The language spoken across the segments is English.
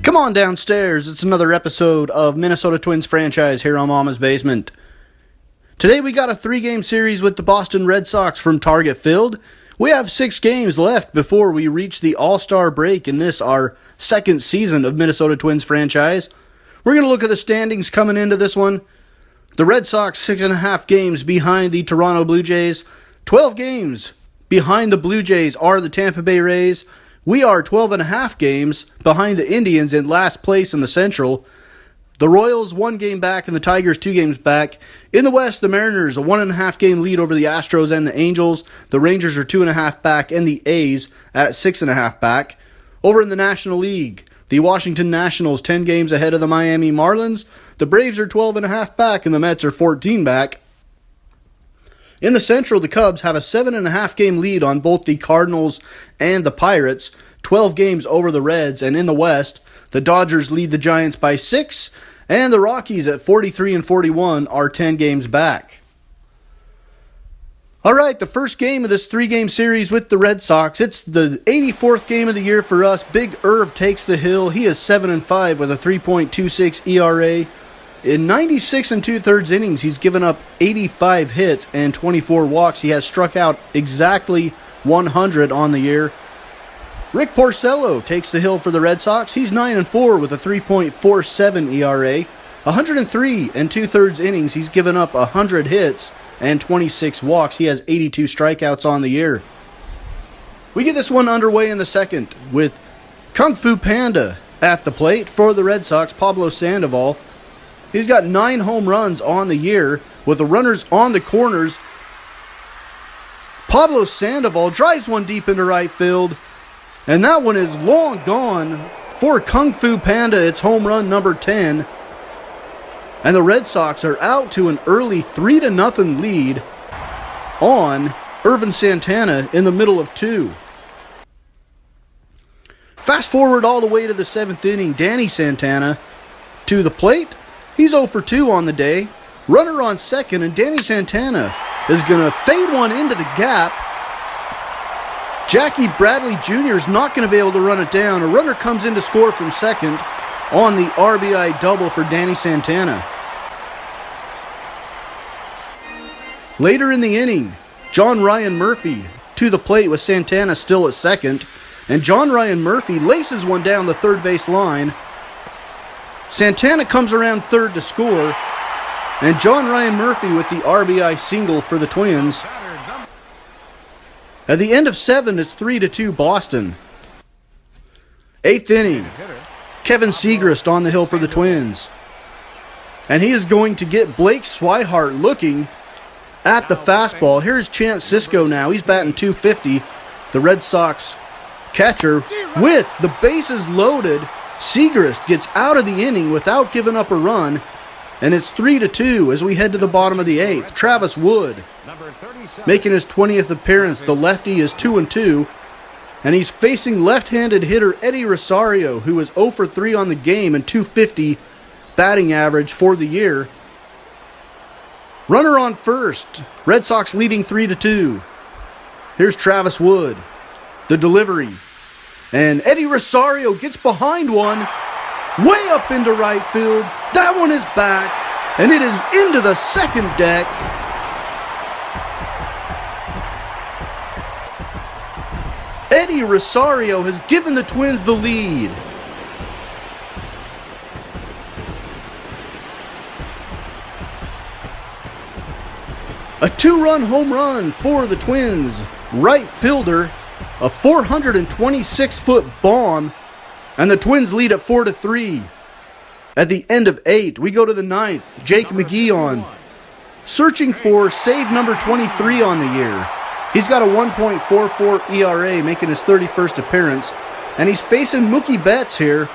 Come on downstairs, it's another episode of Minnesota Twins franchise here on Mama's Basement. Today we got a 3-game series with the Boston Red Sox from Target Field. We have 6 games left before we reach the All-Star break in this, our second season of Minnesota Twins franchise. We're going to look at the standings coming into this one. The Red Sox 6.5 games behind the Toronto Blue Jays. 12 games behind the Blue Jays are the Tampa Bay Rays. We are 12.5 games behind the Indians in last place in the Central. The Royals 1 game back and the Tigers 2 games back. In the West, the Mariners a 1.5 game lead over the Astros and the Angels. The Rangers are 2.5 back and the A's at 6.5 back. Over in the National League, the Washington Nationals 10 games ahead of the Miami Marlins. The Braves are 12.5 back and the Mets are 14 back. In the Central, the Cubs have a 7.5 game lead on both the Cardinals and the Pirates, 12 games over the Reds. And in the West, the Dodgers lead the Giants by 6, and the Rockies at 43 and 41 are 10 games back. All right, the first game of this 3-game series with the Red Sox. It's the 84th game of the year for us. Big Irv takes the hill. He is 7-5 with a 3.26 ERA. In 96 and 2/3 innings, he's given up 85 hits and 24 walks. He has struck out exactly 100 on the year. Rick Porcello takes the hill for the Red Sox. He's 9-4 with a 3.47 ERA. 103 and 2/3 innings, he's given up 100 hits and 26 walks. He has 82 strikeouts on the year. We get this one underway in the second with Kung Fu Panda at the plate for the Red Sox, Pablo Sandoval. He's got 9 home runs on the year with the runners on the corners. Pablo Sandoval drives one deep into right field, and that one is long gone for Kung Fu Panda. It's home run number 10. And the Red Sox are out to an early 3-0 lead on Irvin Santana in the middle of 2. Fast forward all the way to the 7th inning. Danny Santana to the plate. He's 0 for 2 on the day. Runner on second, and Danny Santana is going to fade one into the gap. Jackie Bradley Jr. is not going to be able to run it down. A runner comes in to score from second on the RBI double for Danny Santana. Later in the inning, John Ryan Murphy to the plate with Santana still at second. And John Ryan Murphy laces one down the third base line. Santana comes around third to score, and John Ryan Murphy with the RBI single for the Twins. At the end of 7, it's 3-2 Boston. 8th inning, Kevin Segrist on the hill for the Twins. And he is going to get Blake Swihart looking at the fastball. Here's Chance Sisco now. He's batting .250. The Red Sox catcher with the bases loaded. Segrist gets out of the inning without giving up a run, and it's 3-2 as we head to the bottom of the 8th. Travis Wood making his 20th appearance. The lefty is 2-2, and he's facing left-handed hitter Eddie Rosario, who is 0 for 3 on the game and .250 batting average for the year. Runner on first. Red Sox leading 3-2. Here's Travis Wood. The delivery. And Eddie Rosario gets behind one, way up into right field. That one is back, and it is into the second deck. Eddie Rosario has given the Twins the lead. A 2-run home run for the Twins. Right fielder. A 426-foot bomb, and the Twins lead at 4-3. At the end of 8, we go to the 9th. Jake McGee on, searching for save number 23 on the year. He's got a 1.44 ERA, making his 31st appearance, and he's facing Mookie Betts here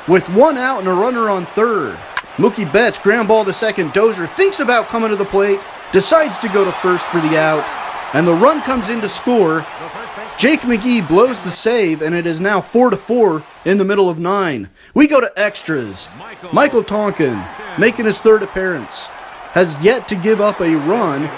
with 1 out and a runner on third. Mookie Betts, ground ball to second. Dozier thinks about coming to the plate, decides to go to first for the out, and the run comes in to score. Jake McGee blows the save, and it is now 4-4 in the middle of 9. We go to extras. Michael Tonkin, making his 3rd appearance, has yet to give up a run.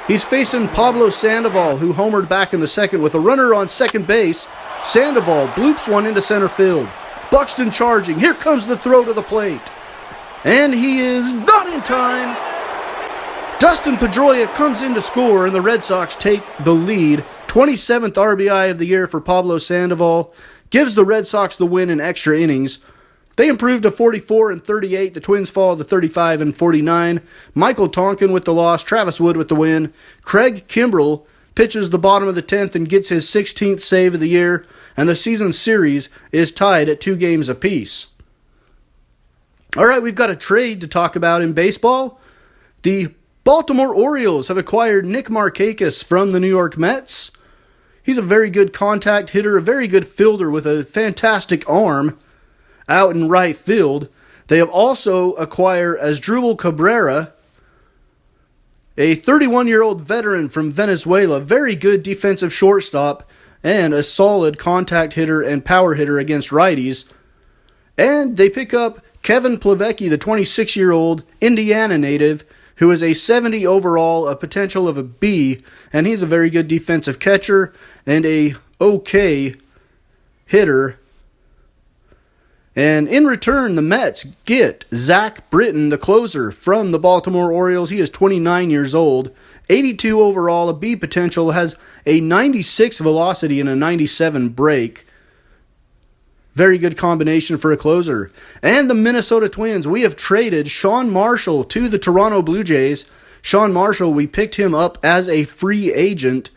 He's facing Pablo Sandoval, who homered back in the second with a runner on second base. Sandoval bloops one into center field. Buxton charging. Here comes the throw to the plate. And he is not in time. Dustin Pedroia comes in to score, and the Red Sox take the lead. 27th RBI of the year for Pablo Sandoval. Gives the Red Sox the win in extra innings. They improved to 44-38. The Twins fall to 35-49. Michael Tonkin with the loss. Travis Wood with the win. Craig Kimbrell pitches the bottom of the 10th and gets his 16th save of the year. And the season series is tied at 2 games apiece. All right, we've got a trade to talk about in baseball. The Baltimore Orioles have acquired Nick Markakis from the New York Mets. He's a very good contact hitter, a very good fielder with a fantastic arm out in right field. They have also acquired Asdrubal Cabrera, a 31-year-old veteran from Venezuela, very good defensive shortstop, and a solid contact hitter and power hitter against righties. And they pick up Kevin Plevecki, the 26-year-old Indiana native, who is a 70 overall, a potential of a B, and he's a very good defensive catcher and a okay hitter. And in return, the Mets get Zach Britton, the closer from the Baltimore Orioles. He is 29 years old, 82 overall, a B potential, has a 96 velocity and a 97 break. Very good combination for a closer. And the Minnesota Twins, we have traded Sean Marshall to the Toronto Blue Jays. Sean Marshall, we picked him up as a free agent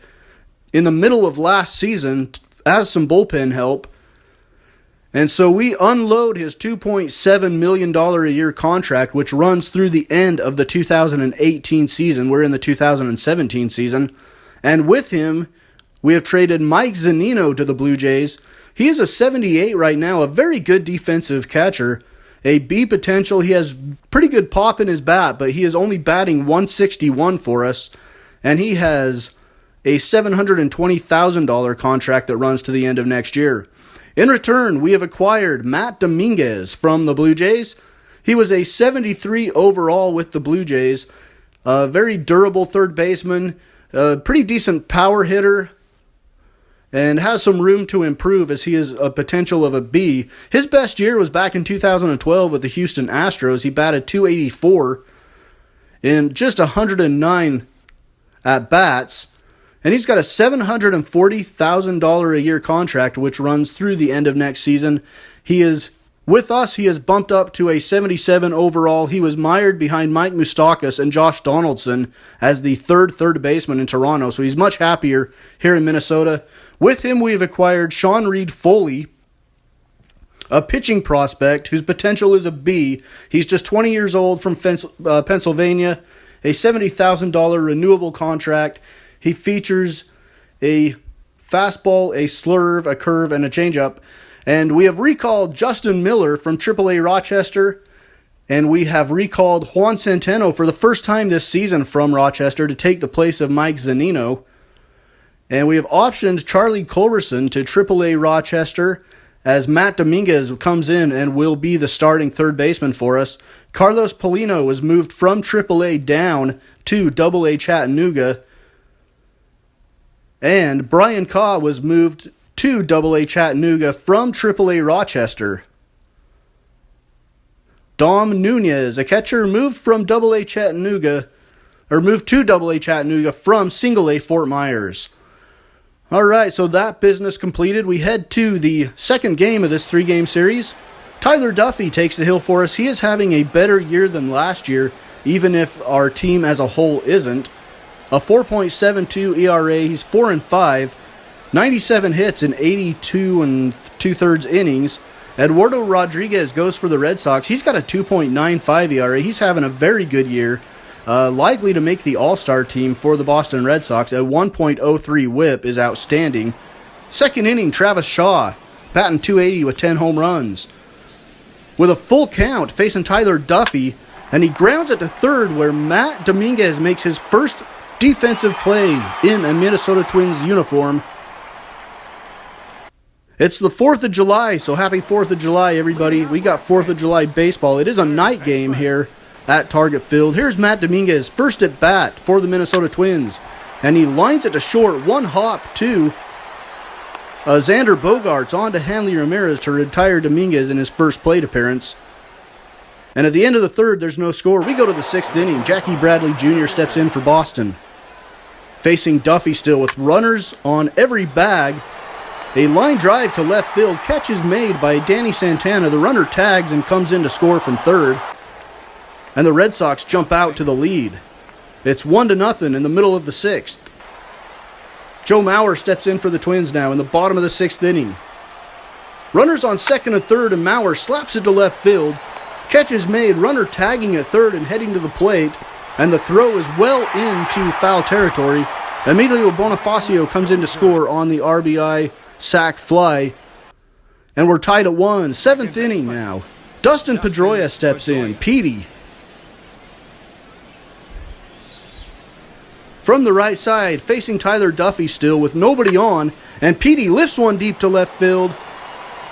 in the middle of last season as some bullpen help. And so we unload his $2.7 million a year contract, which runs through the end of the 2018 season. We're in the 2017 season. And with him, we have traded Mike Zunino to the Blue Jays. He is a 78 right now, a very good defensive catcher, a B potential. He has pretty good pop in his bat, but he is only batting .161 for us, and he has a $720,000 contract that runs to the end of next year. In return, we have acquired Matt Dominguez from the Blue Jays. He was a 73 overall with the Blue Jays, a very durable third baseman, a pretty decent power hitter, and has some room to improve as he is a potential of a B. His best year was back in 2012 with the Houston Astros. He batted .284 in just 109 at-bats, and he's got a $740,000 a year contract, which runs through the end of next season. He is, with us, he is bumped up to a 77 overall. He was mired behind Mike Moustakas and Josh Donaldson as the third baseman in Toronto, so he's much happier here in Minnesota. With him, we've acquired Sean Reed Foley, a pitching prospect whose potential is a B. He's just 20 years old from Pennsylvania, a $70,000 renewable contract. He features a fastball, a slurve, a curve, and a changeup. And we have recalled Justin Miller from AAA Rochester, and we have recalled Juan Centeno for the first time this season from Rochester to take the place of Mike Zunino. And we have optioned Charlie Culberson to AAA Rochester as Matt Dominguez comes in and will be the starting third baseman for us. Carlos Polino was moved from AAA down to AA Chattanooga. And Brian Kaw was moved to AA Chattanooga from AAA Rochester. Dom Nunez, a catcher, moved from AA Chattanooga, or moved to AA Chattanooga from Single A Fort Myers. Alright, so that business completed. We head to the second game of this 3-game series. Tyler Duffy takes the hill for us. He is having a better year than last year, even if our team as a whole isn't. A 4.72 ERA, he's 4-5, 97 hits in 82 2/3 innings. Eduardo Rodriguez goes for the Red Sox. He's got a 2.95 ERA. He's having a very good year. Likely to make the All-Star team for the Boston Red Sox. A 1.03 whip is outstanding. Second inning, Travis Shaw, batting .280 with 10 home runs. With a full count, facing Tyler Duffy, and he grounds it to third where Matt Dominguez makes his first defensive play in a Minnesota Twins uniform. It's the 4th of July, so happy 4th of July, everybody. We got 4th of July baseball. It is a night game here at Target Field. Here's Matt Dominguez, first at bat for the Minnesota Twins. And he lines it to short, one hop, two. Xander Bogaerts on to Hanley Ramirez to retire Dominguez in his first plate appearance. And at the end of the third, there's no score. We go to the sixth inning. Jackie Bradley Jr. steps in for Boston. Facing Duffy still with runners on every bag. A line drive to left field. Catch is made by Danny Santana. The runner tags and comes in to score from third. And the Red Sox jump out to the lead. It's 1-0 in the middle of the sixth. Joe Mauer steps in for the Twins now in the bottom of the sixth inning. Runners on second and third, and Mauer slaps it to left field. Catch is made, runner tagging at third and heading to the plate, and the throw is well into foul territory. Emilio Bonifacio comes in to score on the RBI sac fly, and we're tied at 1. Seventh inning now. Dustin Pedroia steps in. Petey. From the right side, facing Tyler Duffy still with nobody on, and Petey lifts one deep to left field.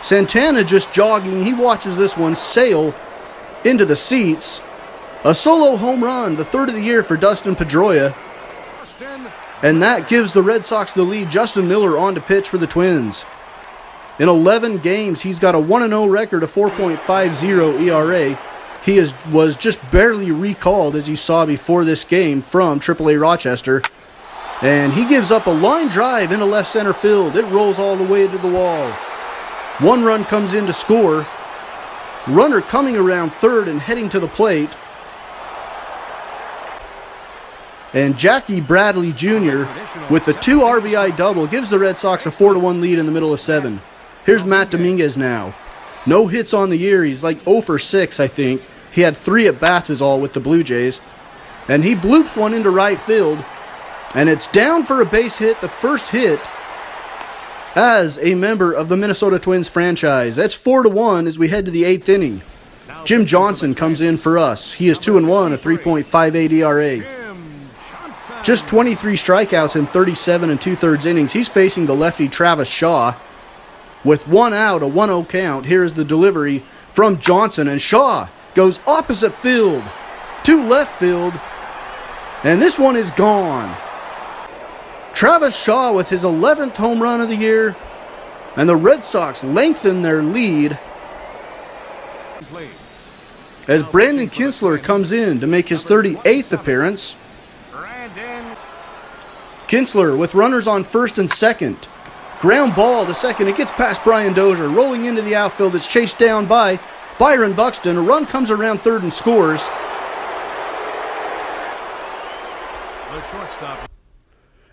Santana just jogging. He watches this one sail into the seats. A solo home run, the third of the year for Dustin Pedroia. And that gives the Red Sox the lead. Justin Miller on to pitch for the Twins. In 11 games, he's got a 1-0 record, a 4.50 ERA. He was just barely recalled, as you saw before this game, from AAA Rochester. And he gives up a line drive into left center field. It rolls all the way to the wall. One run comes in to score. Runner coming around third and heading to the plate. And Jackie Bradley Jr. with the 2 RBI double gives the Red Sox a 4-1 lead in the middle of 7. Here's Matt Dominguez now. No hits on the year. He's like 0 for 6, I think. He had 3 at-bats is all with the Blue Jays. And he bloops one into right field. And it's down for a base hit, the first hit as a member of the Minnesota Twins franchise. That's 4-1 as we head to the 8th inning. Jim Johnson comes in for us. He is 2-1, a 3.58 ERA. Just 23 strikeouts in 37 2/3 innings. He's facing the lefty Travis Shaw. With 1 out, a 1-0 count. Here's the delivery from Johnson, and Shaw goes opposite field to left field, and this one is gone. Travis Shaw with his 11th home run of the year, and the Red Sox lengthen their lead as Brandon Kinsler comes in to make his 38th appearance. Kinsler with runners on first and second. Ground ball to second. It gets past Brian Dozier. Rolling into the outfield. It's chased down by Byron Buxton. A run comes around third and scores.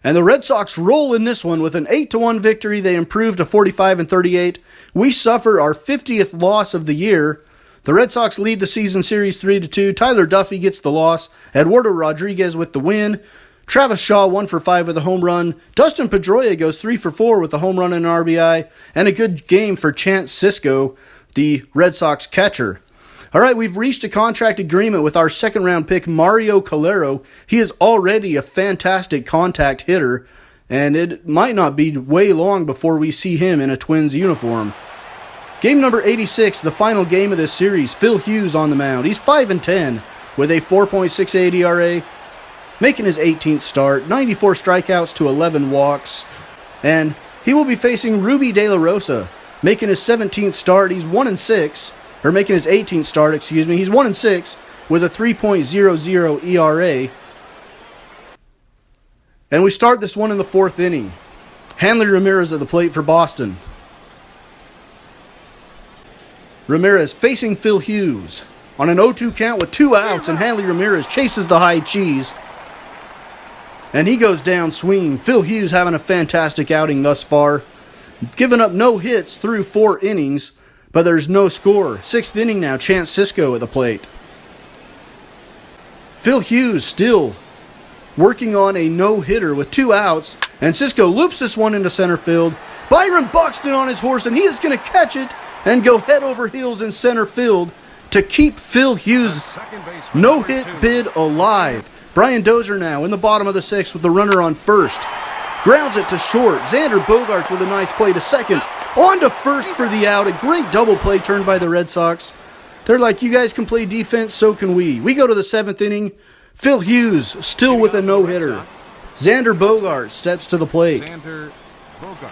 And the Red Sox roll in this one with an 8-1 victory. They improve to 45-38. We suffer our 50th loss of the year. The Red Sox lead the season series 3-2. Tyler Duffy gets the loss. Eduardo Rodriguez with the win. Travis Shaw 1 for 5 with a home run. Dustin Pedroia goes 3 for 4 with a home run and an RBI. And a good game for Chance Sisco, the Red Sox catcher. All right, we've reached a contract agreement with our second-round pick, Mario Calero. He is already a fantastic contact hitter, and it might not be way long before we see him in a Twins uniform. Game number 86, the final game of this series. Phil Hughes on the mound. He's 5-10 with a 4.68 ERA, making his 18th start, 94 strikeouts to 11 walks, and he will be facing Ruby De La Rosa, making his 17th start. He's 1-6. Or making his 18th start, excuse me. He's 1-6 with a 3.00 ERA. And we start this one in the 4th inning. Hanley Ramirez at the plate for Boston. Ramirez facing Phil Hughes on an 0-2 count with 2 outs, and Hanley Ramirez chases the high cheese. And he goes down swinging. Phil Hughes having a fantastic outing thus far. Giving up no hits through 4 innings. But there's no score. 6th inning now, Chance Sisco at the plate. Phil Hughes still working on a no-hitter with 2 outs. And Sisco loops this one into center field. Byron Buxton on his horse, and he is going to catch it and go head over heels in center field to keep Phil Hughes' no-hit bid alive. Brian Dozier now in the bottom of the 6th with the runner on first. Grounds it to short. Xander Bogaerts with a nice play to second. On to first for the out. A great double play turned by the Red Sox. They're like, you guys can play defense, so can we. We go to the 7th inning. Phil Hughes still with a no-hitter. Xander Bogaerts steps to the plate.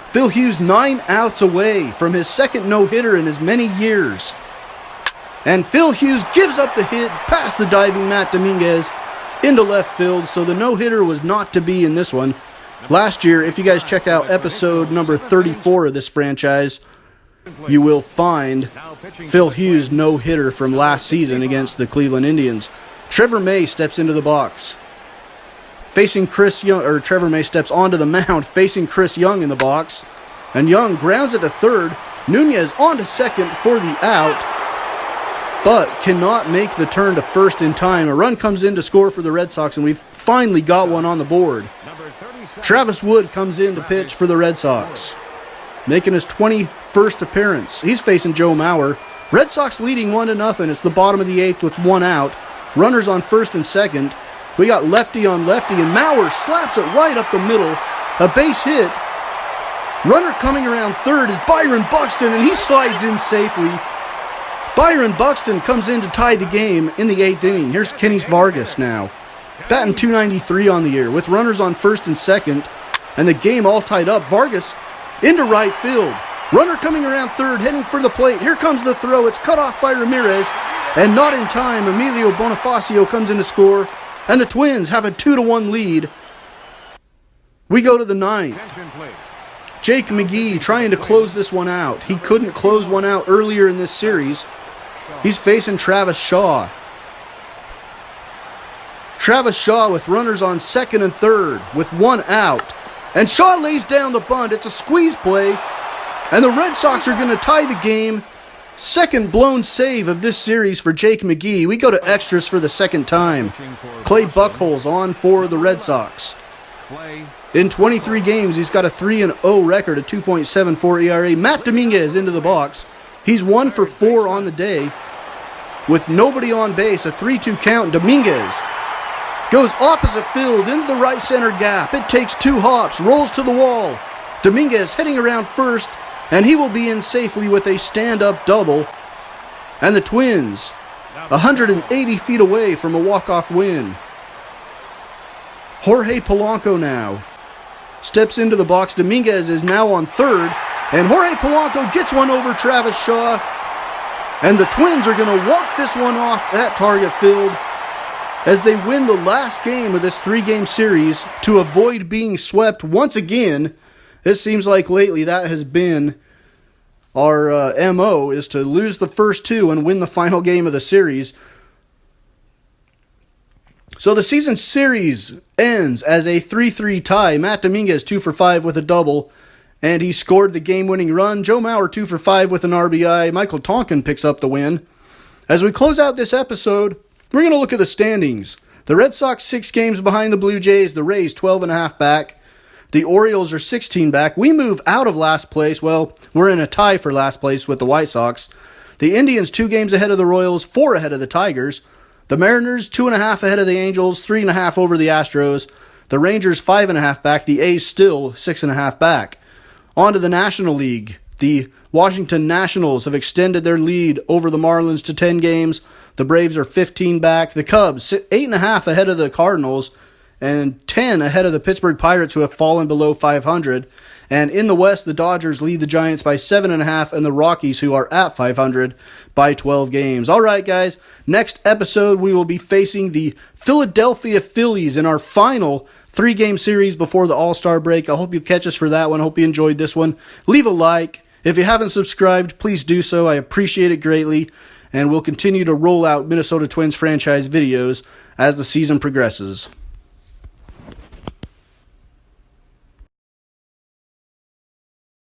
Phil Hughes 9 outs away from his second no-hitter in as many years. And Phil Hughes gives up the hit past the diving Matt Dominguez into left field, so the no-hitter was not to be in this one. Last year, if you guys check out episode number 34 of this franchise, you will find Phil Hughes' no-hitter from last season against the Cleveland Indians. Trevor May steps into the box. Facing Chris Young, or Trevor May steps onto the mound facing Chris Young in the box. And Young grounds it to third. Nunez onto second for the out, but cannot make the turn to first in time. A run comes in to score for the Red Sox, and we've finally got one on the board. Travis Wood comes in to pitch for the Red Sox, making his 21st appearance. He's facing Joe Mauer. Red Sox leading 1-0. It's the bottom of the 8th with one out. Runners on first and second. We got lefty on lefty, and Mauer slaps it right up the middle. A base hit. Runner coming around third is Byron Buxton, and he slides in safely. Byron Buxton comes in to tie the game in the 8th inning. Here's Kenny Vargas now, batting .293 on the year with runners on first and second, and the game all tied up. Vargas into right field. Runner coming around third, heading for the plate. Here comes the throw. It's cut off by Ramirez, and not in time. Emilio Bonifacio comes in to score, and the Twins have a 2-1 lead. We go to the 9th. Jake McGee trying to close this one out. He couldn't close one out earlier in this series. He's facing Travis Shaw. Travis Shaw with runners on second and third with one out. And Shaw lays down the bunt. It's a squeeze play. And the Red Sox are going to tie the game. Second blown save of this series for Jake McGee. We go to extras for the second time. Clay Buchholz on for the Red Sox. In 23 games, he's got a 3-0 record, a 2.74 ERA. Matt Dominguez into the box. He's 1 for 4 on the day with nobody on base, a 3-2 count. Dominguez goes opposite field into the right center gap. It takes 2 hops, rolls to the wall. Dominguez heading around first, and he will be in safely with a stand-up double. And the Twins, 180 feet away from a walk-off win. Jorge Polanco now steps into the box. Dominguez is now on third, and Jorge Polanco gets one over Travis Shaw. And the Twins are going to walk this one off at Target Field as they win the last game of this 3-game series to avoid being swept once again. It seems like lately that has been our MO, is to lose the first 2 and win the final game of the series. So the season series ends as a 3-3 tie. Matt Dominguez 2 for 5 with a double, and he scored the game-winning run. Joe Mauer 2 for 5 with an RBI. Michael Tonkin picks up the win. As we close out this episode, we're going to look at the standings. The Red Sox 6 games behind the Blue Jays. The Rays 12.5 back. The Orioles are 16 back. We move out of last place. Well, we're in a tie for last place with the White Sox. The Indians 2 games ahead of the Royals, 4 ahead of the Tigers. The Mariners 2.5 ahead of the Angels, 3.5 over the Astros. The Rangers 5.5 back. The A's still 6.5 back. On to the National League. The Washington Nationals have extended their lead over the Marlins to 10 games. The Braves are 15 back. The Cubs 8.5 ahead of the Cardinals and 10 ahead of the Pittsburgh Pirates, who have fallen below 500. And in the West, the Dodgers lead the Giants by 7.5, and the Rockies, who are at 500, by 12 games. All right, guys, next episode we will be facing the Philadelphia Phillies in our final 3-game series before the All-Star break. I hope you catch us for that one. I hope you enjoyed this one. Leave a like. If you haven't subscribed, please do so. I appreciate it greatly, and we'll continue to roll out Minnesota Twins franchise videos as the season progresses.